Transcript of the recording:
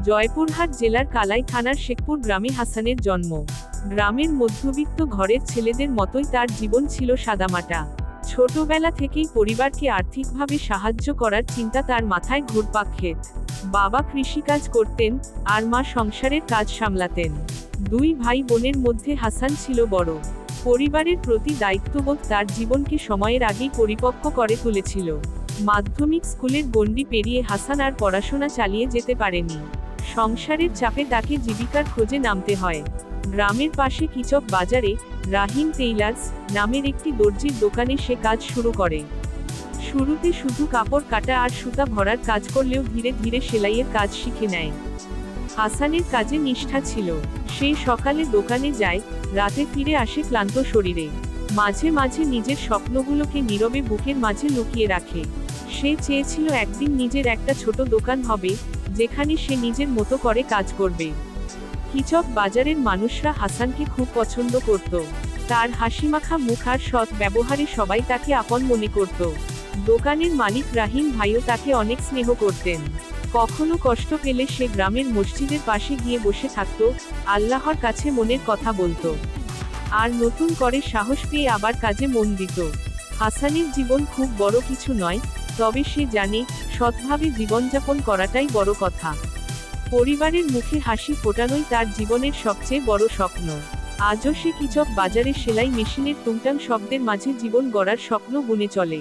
জয়পুরহাট জেলার কালাই থানার শেখপুর গ্রামে হাসানের জন্ম। গ্রামের মধ্যবিত্ত ঘরের ছেলেদের মতোই তার জীবন ছিল সাদামাটা। ছোটবেলা থেকেই পরিবারকে আর্থিকভাবে সাহায্য করার চিন্তা তার মাথায় ঘুরপাক খেত। বাবা কৃষিকাজ করতেন, আর মা সংসারের কাজ সামলাতেন। দুই ভাই বোনের মধ্যে হাসান ছিল বড়। পরিবারের প্রতি দায়িত্ববোধ তার জীবনকে সময়ের আগেই পরিপক্ব করে তুলেছিল। মাধ্যমিক স্কুলের গণ্ডি পেরিয়ে হাসান আর পড়াশোনা চালিয়ে যেতে পারেনি। সংসারের চাপে তাকে জীবিকার খোঁজে নামতে হয়। গ্রামের পাশে কিচক বাজারে রাহিম টেইলার্স নামের একটি দর্জির দোকানে সে কাজ শুরু করে। শুরুতে শুধু কাপড় কাটা আর সুতা ভরার কাজ করলেও ধীরে ধীরে সেলাইয়ের কাজ শিখে নেয়। হাসানের কাজে নিষ্ঠা ছিল। সে সকালে দোকানে যায়, রাতে ফিরে আসে ক্লান্ত শরীরে। মাঝে মাঝে নিজের স্বপ্নগুলোকে নীরবে বুকের মাঝে লুকিয়ে রাখে। সে চেয়েছিল একদিন নিজের একটা ছোট দোকান হবে, যেখানে সে নিজের মতো করে কাজ করবে। কিচক বাজারের মানুষরা হাসানকে খুব পছন্দ করত। তার হাসিমাখা মুখ আর সৎ ব্যবহারে সবাই তাকে আপন মনে করত। দোকানের মালিক রাহিম ভাইও তাকে অনেক স্নেহ করতেন। কখনো কষ্ট পেলে সে গ্রামের মসজিদের পাশে গিয়ে বসে থাকত, আল্লাহর কাছে মনের কথা বলতো। আর নতুন করে সাহস পেয়ে আবার কাজে মন দিত। হাসানের জীবন খুব বড় কিছু নয়, তবে সে জানে, সৎভাবে জীবনযাপন করাটাই বড় কথা। পরিবারের মুখে হাসি ফোটানোই তার জীবনের সবচেয়ে বড় স্বপ্ন। আজও সে কিচক বাজারে সেলাই মেশিনের টুংটাং শব্দের মাঝে জীবন গড়ার স্বপ্ন বুনে চলে।